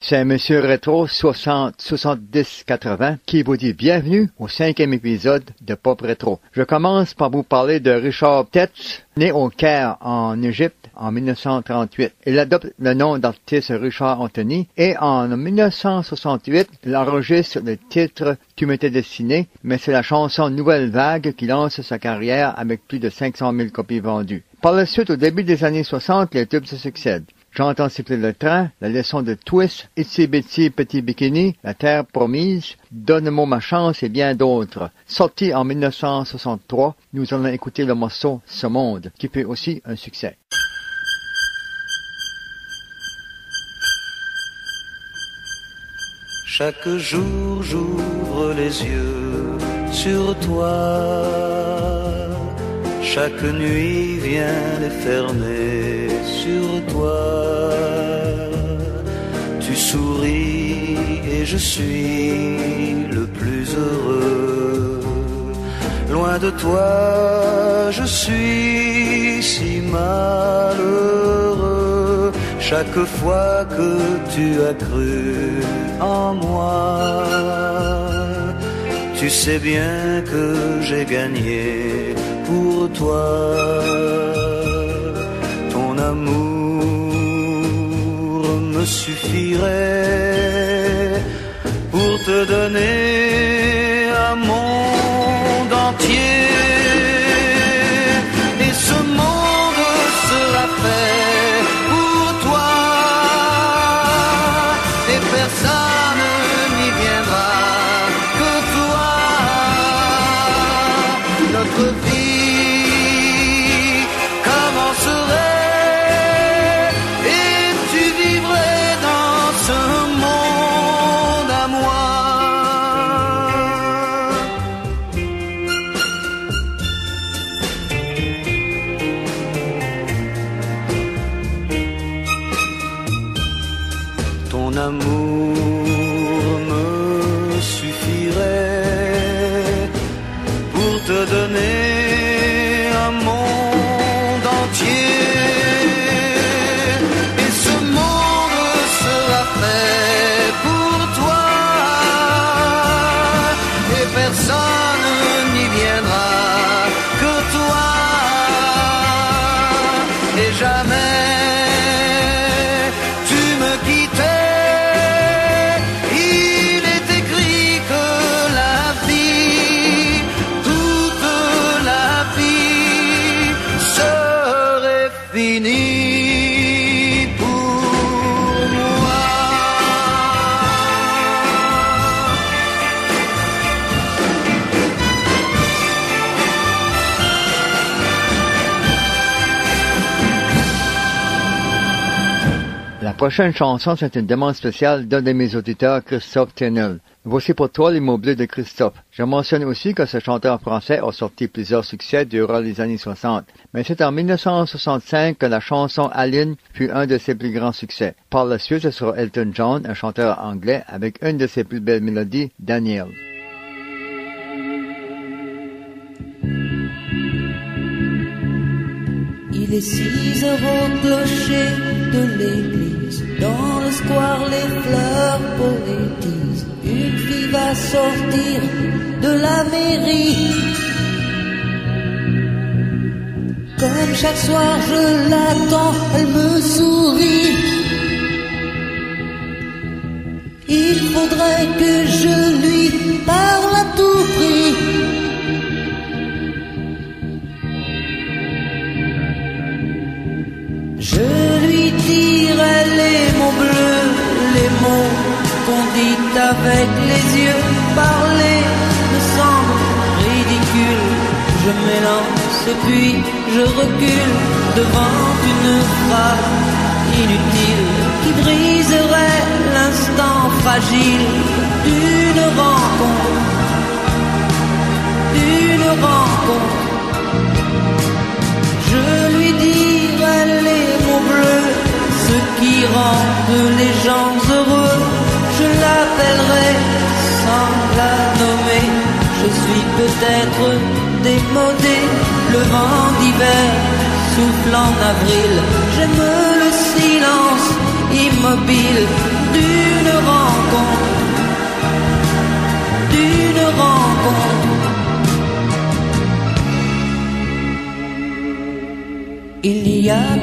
C'est Monsieur Rétro 7080 qui vous dit bienvenue au 5e épisode de Pop Rétro. Je commence par vous parler de Richard Tetz, né au Caire en Égypte en 1938. Il adopte le nom d'artiste Richard Anthony et en 1968, il enregistre le titre Tu m'étais destiné, mais c'est la chanson Nouvelle Vague qui lance sa carrière avec plus de 500 000 copies vendues. Par la suite, au début des années 60, les tubes se succèdent. J'entends siffler le train, la leçon de Twist, Itsy Bitsy Petit Bikini, La Terre Promise, Donne-moi ma chance et bien d'autres. Sorti en 1963, nous allons écouter le morceau Ce Monde, qui fut aussi un succès. Chaque jour j'ouvre les yeux sur toi. Chaque nuit vient les fermer sur toi. Tu souris et je suis le plus heureux. Loin de toi, je suis si malheureux. Chaque fois que tu as cru en moi, tu sais bien que j'ai gagné pour toi. Ton amour me suffirait pour te donner un monde entier. Et ce monde sera fait pour toi. Et personne n'y viendra que toi. Notre vie commencerait et tu vivrais dans ce monde à moi. Ton amour me suffirait pour te donner un monde entier. Et ce monde sera fait pour toi. Et personne n'y viendra que toi. Et jamais tu me quittais. Il est écrit que la vie, toute la vie serait finie pour moi. La prochaine chanson, c'est une demande spéciale d'un de mes auditeurs, Christophe Tennel. Voici pour toi les mots bleus de Christophe. Je mentionne aussi que ce chanteur français a sorti plusieurs succès durant les années 60. Mais c'est en 1965 que la chanson Aline fut un de ses plus grands succès. Par la suite, ce sera Elton John, un chanteur anglais, avec une de ses plus belles mélodies, Daniel. Il est 6 heures au clocher de l'église. Dans le square, les fleurs poétisent. Une fille va sortir de la mairie. Comme chaque soir, je l'attends, elle me sourit. Il faudrait que je lui parle à tout prix. Je lui dirai les mots bleus, les mots qu'on dit avec les yeux. Parler me semble ridicule. Je m'élance et puis je recule devant une phrase inutile qui briserait l'instant fragile d'une rencontre. Je lui dirai les mots bleus, ce qui rendent les gens heureux. Je l'appellerai sans la nommer. Je suis peut-être démodé, le vent d'hiver souffle en avril. J'aime le silence immobile d'une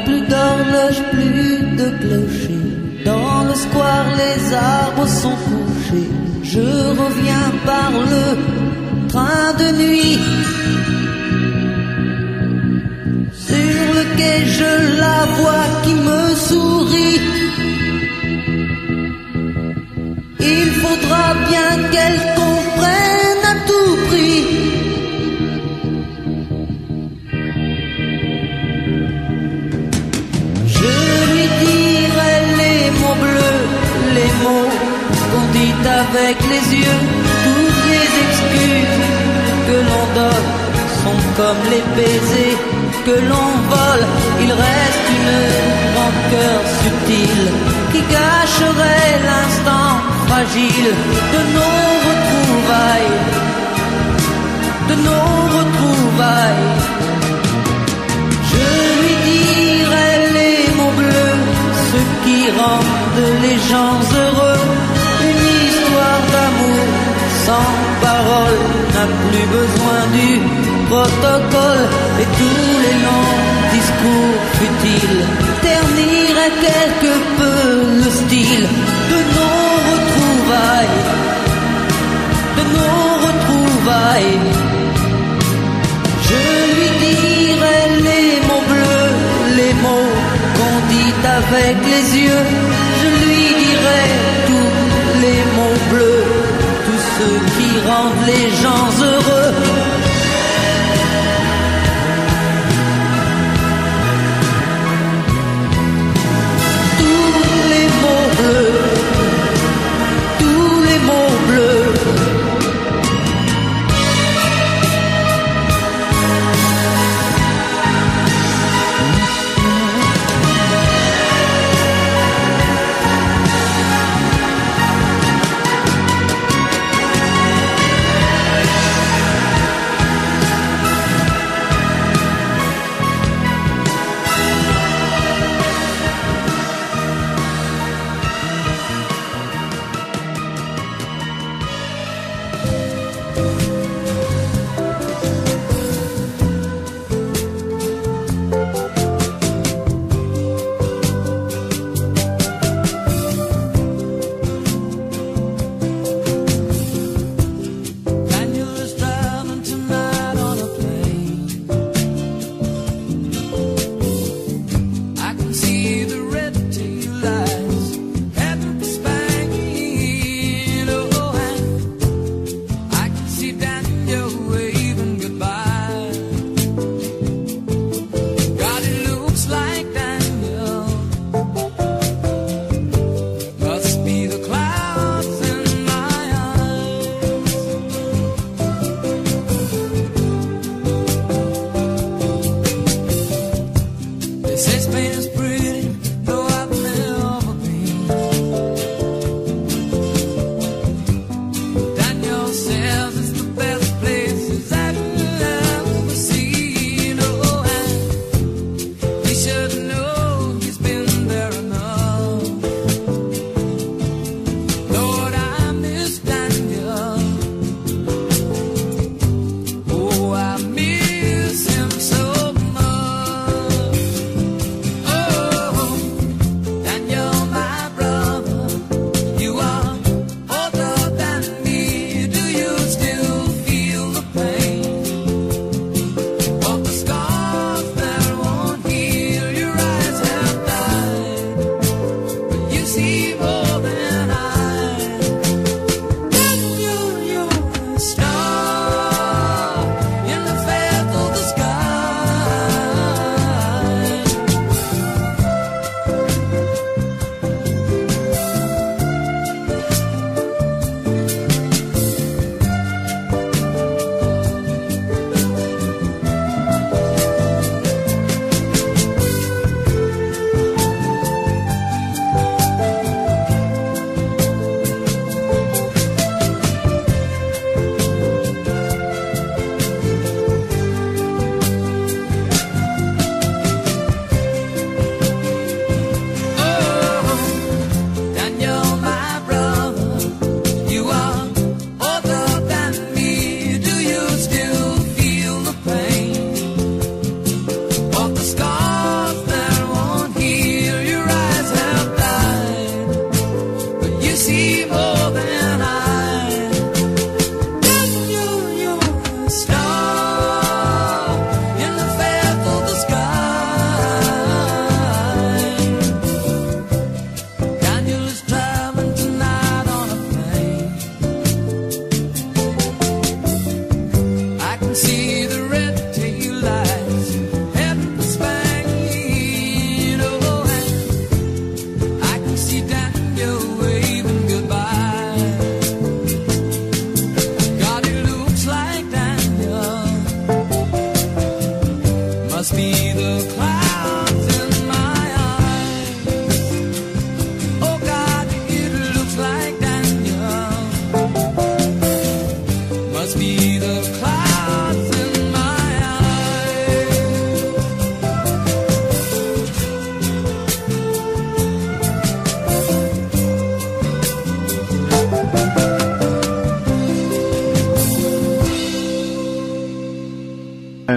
plus d'horloge, plus de clocher. Dans le square, les arbres sont couchés. Je reviens par le train de nuit. Sur le quai, je la vois qui me sourit. Il faudra bien qu'elle comprenne à tout prix. Je lui dirai les mots bleus, les mots qu'on dit avec les yeux. Toutes les excuses que l'on donne sont comme les baisers que l'on vole. Il reste une rancœur subtile qui cacherait l'instant fragile de nos retrouvailles, de nos retrouvailles. Je lui dirai les mots bleus, ceux qui rendent les gens heureux. Une histoire d'amour sans parole n'a plus besoin du protocole. Et tous les longs discours futiles terniraient quelque peu le style de nos retrouvailles, de nos retrouvailles. Je lui dirai les mots bleus, les mots qu'on dit avec les yeux. Je lui dirai tous les mots bleus, tous ceux qui rendent les gens heureux. Tous les mots bleus, tous les mots bleus.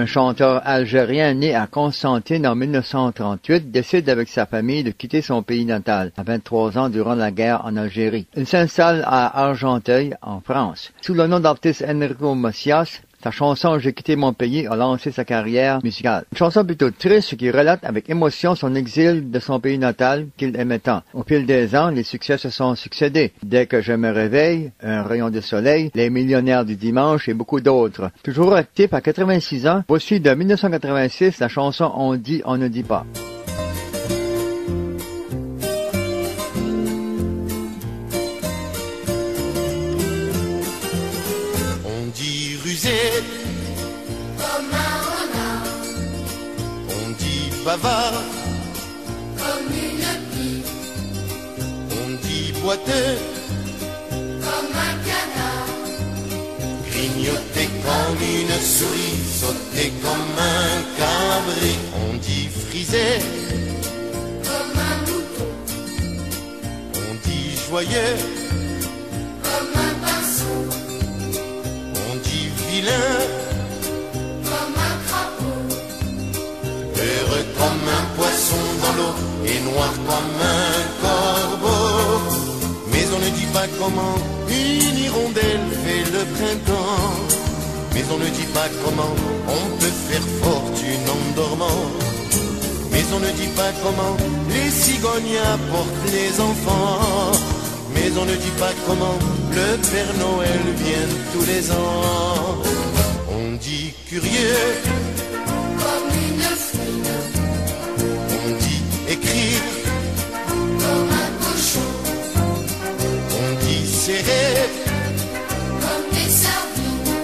Un chanteur algérien né à Constantine en 1938 décide avec sa famille de quitter son pays natal à 23 ans durant la guerre en Algérie. Il s'installe à Argenteuil, en France. Sous le nom d'artiste Enrico Macias, sa chanson « J'ai quitté mon pays » a lancé sa carrière musicale. Une chanson plutôt triste qui relate avec émotion son exil de son pays natal qu'il aimait tant. Au fil des ans, les succès se sont succédés. Dès que je me réveille, Un rayon de soleil, Les millionnaires du dimanche et beaucoup d'autres. Toujours actif à 86 ans, voici de 1986 la chanson « On dit, on ne dit pas ». Comme un renard, on dit bavard, comme une pie, on dit boiteux, comme un canard, grignoter comme une souris, sauter comme un cabri, on dit frisé, comme un mouton, on dit joyeux, comme un pinceau, on dit vilain, comme un crapaud, heureux comme un poisson dans l'eau et noir comme un corbeau. Mais on ne dit pas comment une hirondelle fait le printemps. Mais on ne dit pas comment on peut faire fortune en dormant. Mais on ne dit pas comment les cigognes apportent les enfants. Mais on ne dit pas comment le Père Noël vient tous les ans. On dit curieux, comme une fille. On dit écrire, comme un cochon. On dit serré, comme des sardines.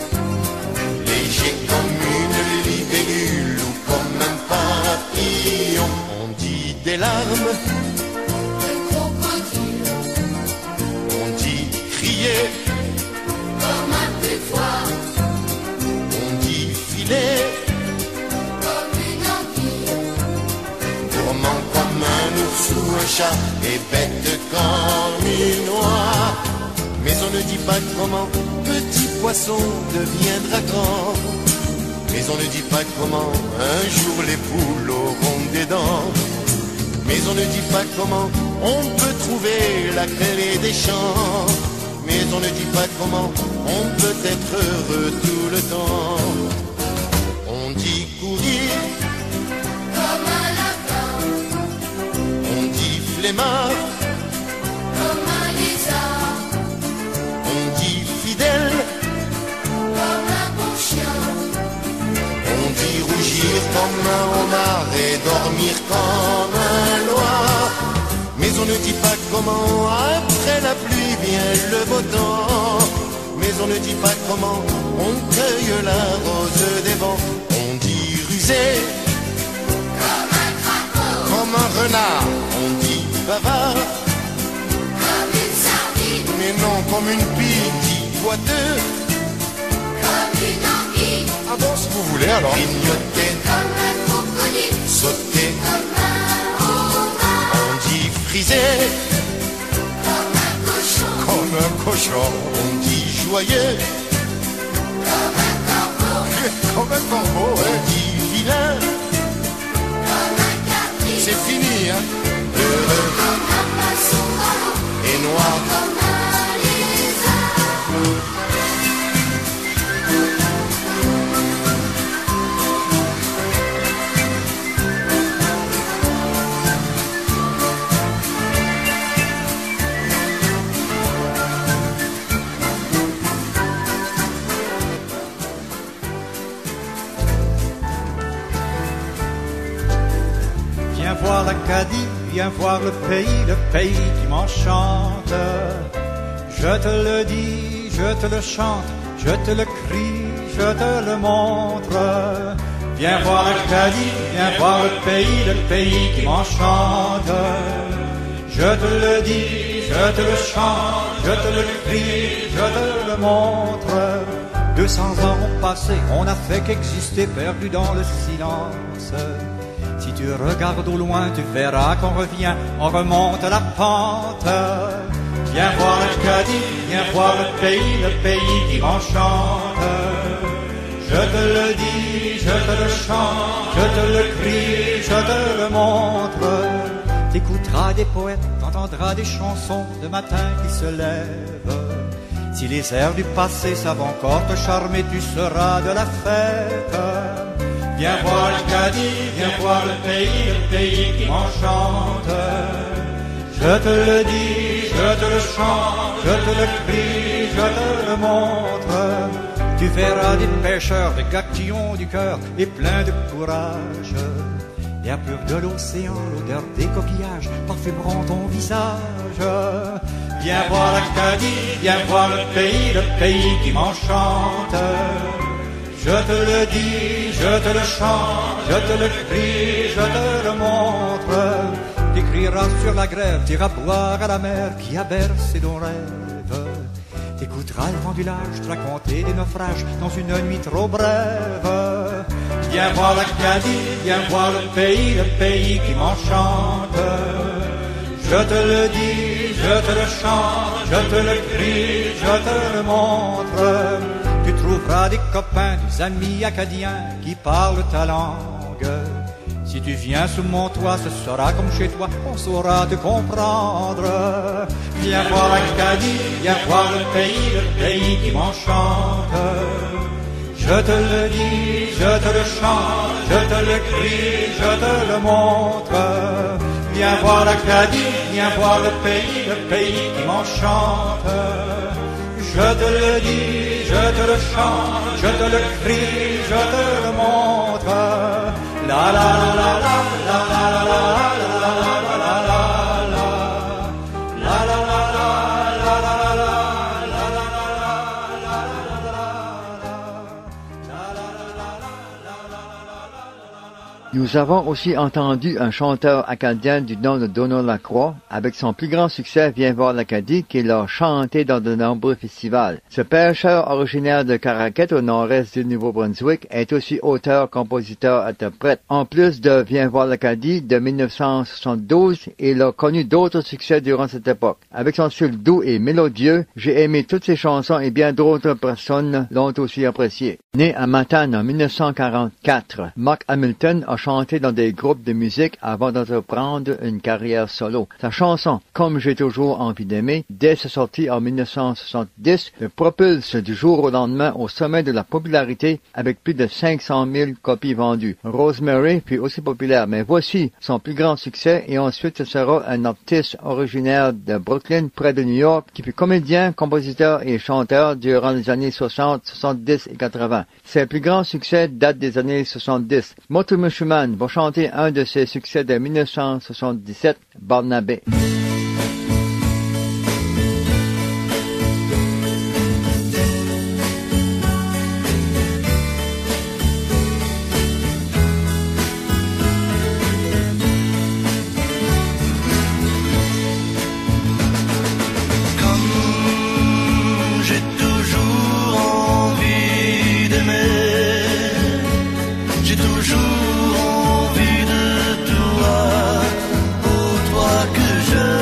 Léger comme une libellule ou comme un papillon. On dit des larmes, de crocodile. On dit crier, comme un péfoir. Comme une anguille, gourmand comme un ours ou un chat et bête comme une oie. Mais on ne dit pas comment petit poisson deviendra grand. Mais on ne dit pas comment un jour les poules auront des dents. Mais on ne dit pas comment on peut trouver la clé des champs. Mais on ne dit pas comment on peut être heureux tout le temps. On dit courir, comme un lapin. On dit flemmard, comme un lézard. On dit fidèle, comme un bon chien. On dit rougir comme un homard et dormir comme un loir. Mais on ne dit pas comment après la pluie vient le beau temps. Mais on ne dit pas comment on cueille la rose des vents. On dit rusé, comme un crapaud, comme un renard. On dit bavard, comme une sardine. Mais non, comme une pie, dit boiteux, comme une anguille. Ah bon, si vous voulez alors. Grignoter, comme un crocodile. Sauter, comme un homard. On dit frisé, comme un cochon. Comme un cochon. On dit joyeux, comme un corbeau. Comme un corbeau, ouais. On dit vilain, comme un cabri. C'est fini, hein. Heureux, comme un poisson dans l'eau. Et noir, comme un lézard. Viens voir l'Acadie, viens voir le pays qui m'enchante. Je te le dis, je te le chante, je te le crie, je te le montre. Viens voir l'Acadie, viens voir le pays qui m'enchante. Je te le dis, je te le chante, je te le crie, je te le montre. 200 ans ont passé, on n'a fait qu'exister, perdu dans le silence. Si tu regardes au loin, tu verras qu'on revient, on remonte la pente. Viens voir l'Acadie, viens voir le pays qui m'enchante. Je te le dis, je te le chante, je te le crie, je te le montre. T'écouteras des poètes, t'entendras des chansons de matin qui se lèvent. Si les airs du passé savent encore te charmer, tu seras de la fête. Viens voir l'Acadie, viens voir le pays qui m'enchante. Je te le dis, je te le chante, je te le crie, je te le montre. Tu verras des pêcheurs, des gars qui ont du cœur et plein de courage. L'air pur de l'océan, l'odeur des coquillages parfumeront ton visage. Viens voir l'Acadie, viens voir le pays qui m'enchante. Je te le dis, je te le chante, je te le crie, je te le montre. Tu crieras sur la grève, t'iras boire à la mer qui a bercé ton rêve. T'écouteras le vent du large te raconter des naufrages dans une nuit trop brève. Viens voir l'Acadie, viens voir le pays qui m'enchante. Je te le dis, je te le chante, je te le crie, je te le montre. Tu trouveras des copains, des amis acadiens qui parlent ta langue. Si tu viens sous mon toit, ce sera comme chez toi, on saura te comprendre. Viens voir l'Acadie, viens voir le pays qui m'enchante. Je te le dis, je te le chante, je te le crie, je te le montre. Viens voir l'Acadie, viens voir le pays qui m'enchante. Je te le dis, je te le chante, je te le crie, je te le montre. La la la la la la la la la la la la. Nous avons aussi entendu un chanteur acadien du nom de Donald Lacroix, avec son plus grand succès Viens voir l'Acadie, qu'il a chanté dans de nombreux festivals. Ce pêcheur originaire de Caraquette, au nord-est du Nouveau-Brunswick, est aussi auteur, compositeur, interprète. En plus de Viens voir l'Acadie de 1972, il a connu d'autres succès durant cette époque. Avec son style doux et mélodieux, j'ai aimé toutes ses chansons et bien d'autres personnes l'ont aussi apprécié. Né à Matane en 1944, Mark Hamilton a chanté dans des groupes de musique avant d'entreprendre une carrière solo. Sa chanson « Comme j'ai toujours envie d'aimer », dès sa sortie en 1970, le propulse du jour au lendemain au sommet de la popularité avec plus de 500 000 copies vendues. Rosemary fut aussi populaire, mais voici son plus grand succès et ensuite ce sera un artiste originaire de Brooklyn, près de New York, qui fut comédien, compositeur et chanteur durant les années 60, 70 et 80. Ses plus grands succès datent des années 70. Motu Mushuman va chanter un de ses succès de 1977, Barnabé. Que je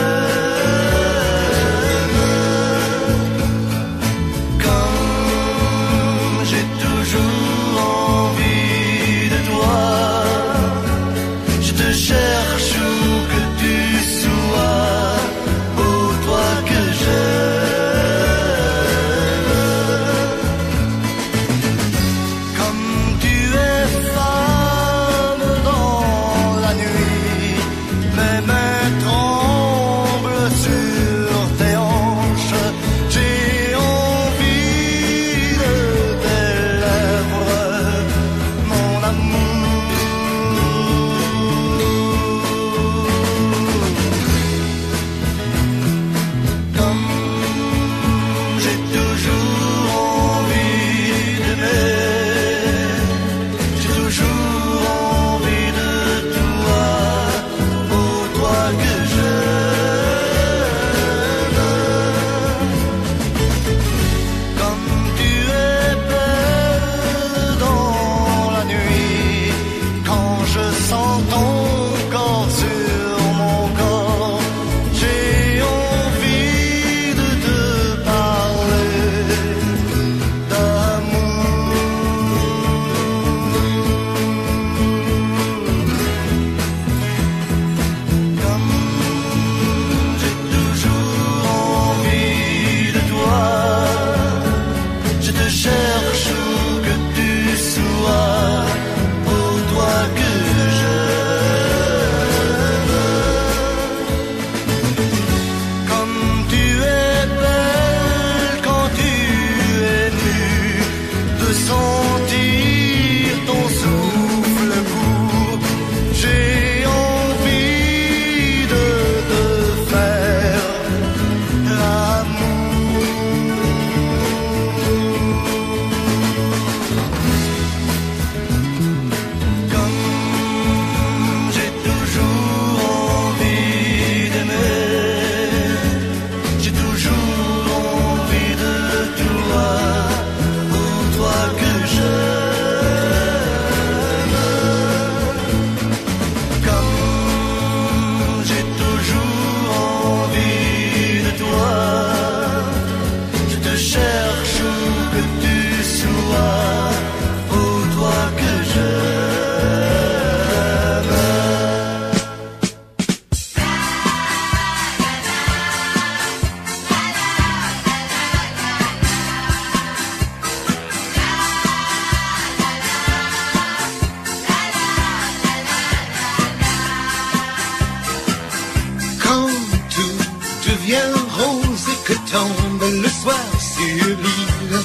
le soir sur l'île.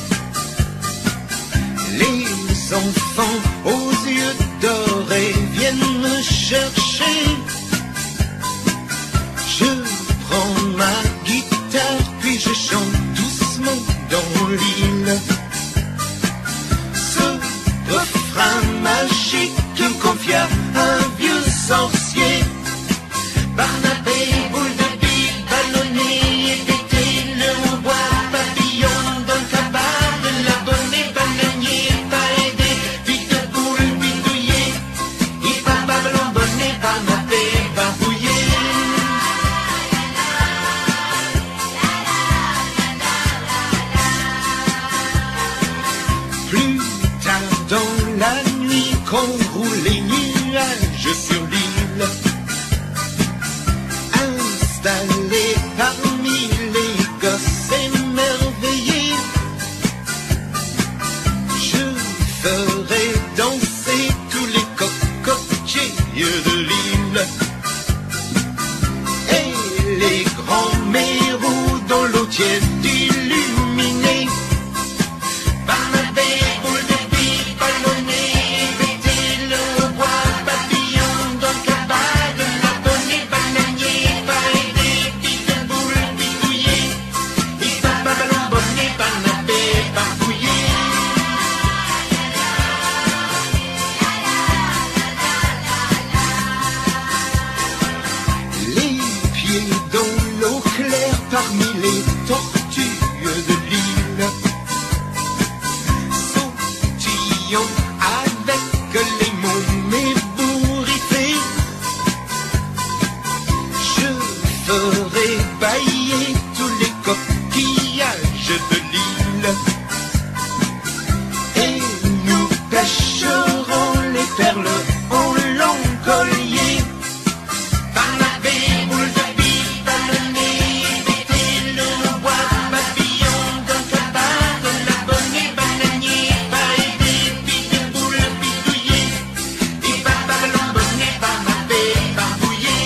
Les enfants aux yeux dorés viennent me chercher. Je prends ma guitare puis je chante doucement dans l'île. Ce refrain magique me confia un vieux sorcier. Barnabé, boule de bille, ballonné et pété, le hautbois, papillon dans le cabas de l'abonné, bananier, pas aidé, vite de boule, bidouillé, et papa ballon bonnet, Barnabé, barbouillé. Plus tard dans la nuit, qu'on roule les nuages sur l'île, installé parmi les gosses émerveillés, je ferai danser tous les cocotiers de l'île et les grands mérous dont l'eau tiède illuminée. Barnabé, boule de bille, ballonné, pété, le hautbois, papillon dans le cabas de l'abonné, bananier, pas aidé, vite de boule, bidouillé, et papa ballon bonnet, Barnabé, barbouillé. Les pieds dans l'eau claire parmi les tortues de l'île, sautillons avec les mômes ébouriffés. Je ferai bailler tous les coquillages de l'île et nous pêcherons les perles en long collier. Barnabé, boule de bille, ballonné, pété, le hautbois, papillon dans le cabas de l'abonné, bananier, pas aidé, vite de boule, bidouillé, et papa ballon bonnet, Barnabé, barbouillé.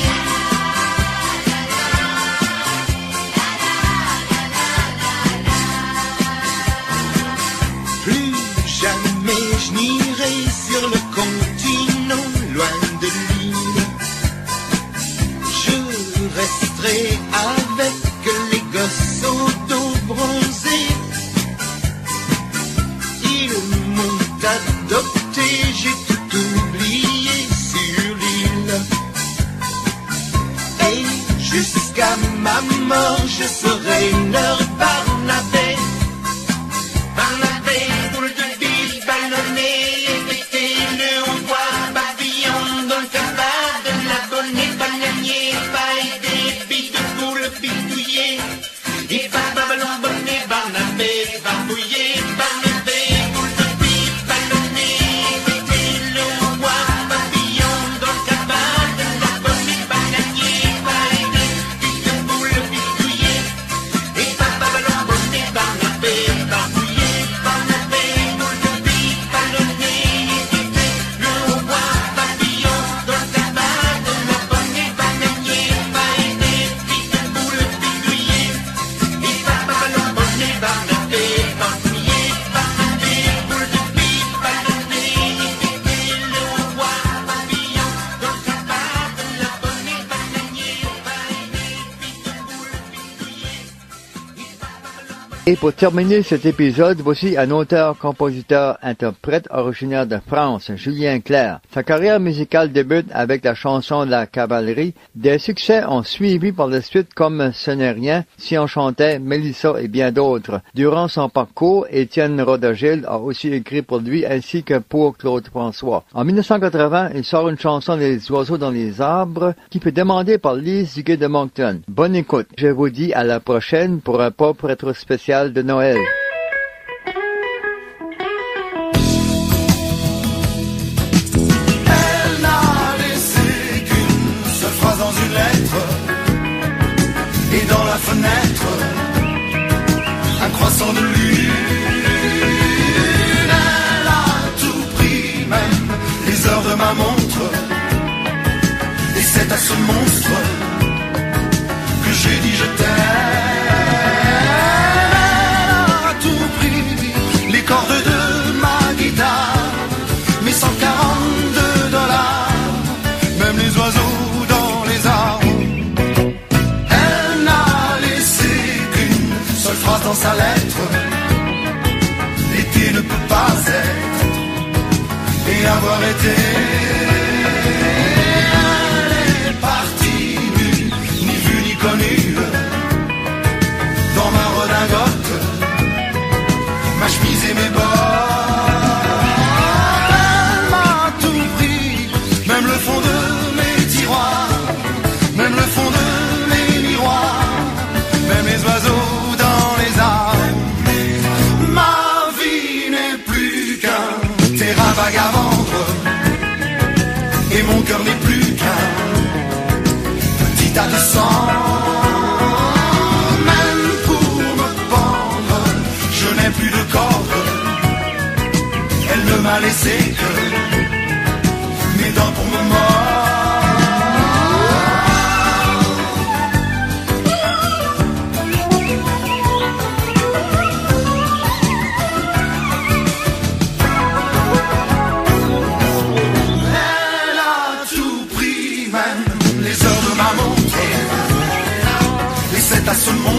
Plus jamais je n'irai sur le continent loin de l'île. Je resterai avec les gosses au dos bronzé. Ils m'ont adopté, j'ai tout oublié sur l'île. Et jusqu'à ma mort, je serai leur Barnabé. Barnabé, boule de bille, ballonné, et pété, le hautbois, papillon dans le cabas de l'abonné, bananier, pas aidé, bille de boule, bidouillé, et papa ballon bonnet, Barnabé, barbouillé. Barnabé, boule de bille, ballonné, et pété, le hautbois, papillon dans le cabas de l'abonné, bananier, pas aidé, bille de boule, bidouillé, et papa ballon bonnet, Barnabé, barbouillé. Barnabé, boule de bille, ballonné, et pété, le hautbois, papillon dans le cabas de l'abonné, bananier, pas aidé, bille de boule, bidouillé, et papa ballon bonnet, Barnabé, barbouillé. Barnabé, boule de bille, ballonné, et pété, le hautbois, papillon dans le cabas de l'abonné, bananier, pas aidé, bille de boule, bidouillé, et papa ballon bonnet. Et pour terminer cet épisode, voici un auteur-compositeur-interprète originaire de France, Julien Clerc. Sa carrière musicale débute avec la chanson de la cavalerie. Des succès ont suivi par la suite comme Ce n'est rien, Si on chantait, Mélissa et bien d'autres. Durant son parcours, Étienne Rodagil a aussi écrit pour lui ainsi que pour Claude François. En 1980, il sort une chanson des oiseaux dans les arbres qui fut demandée par Lise Duguay de Moncton. Bonne écoute. Je vous dis à la prochaine pour un pop rétro spécial de Noël. Elle n'a laissé qu'une seule phrase dans une lettre, et dans la fenêtre, un croissant de lune. Elle a tout pris, même les heures de ma montre, et c'est à ce monstre que j'ai dit je t'aime. dans sa lettre, l'été ne peut pas être et avoir été. Elle est partie nue, ni vue ni connue, dans ma redingote, ma chemise et mes bottes. Elle m'a tout pris, même le fond de mes tiroirs, même le fond de mes miroirs, même les oiseaux dans les arbres. Ma vie n'est plus qu'un terrain vague à vendre, et mon cœur n'est plus qu'un petit tas de sang. Même pour me pendre, je n'ai plus de corde. Elle ne m'a laissé que mes dents pour me mordre. À ce monde